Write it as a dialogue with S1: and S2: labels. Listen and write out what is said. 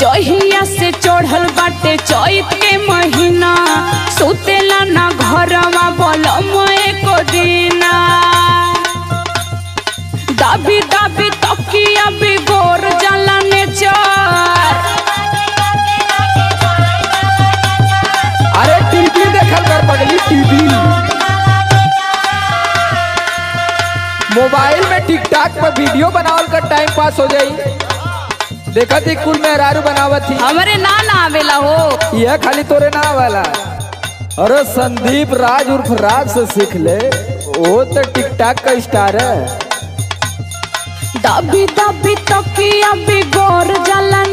S1: चहिया से चढ़ल बाटे चैत के महीना, सुतेला ना घरवा बलम एको दिना। दाबी दाबी तकिया बिगोर जाला नेचर।
S2: अरे टीवी देखल कर पगली, टीवी मोबाइल में टिकटॉक पर वीडियो बनावल कर टाइम पास हो जाई। देखा थी कुल मेहरारू बनावत थी,
S1: हमरे ना आवेला हो।
S2: यह खाली तोरे ना वाला। अरे संदीप राज उर्फ राज से सीख ले, वो तो टिकटॉक का स्टार है।
S1: दाबी दाबी तकिया बिगोर जाला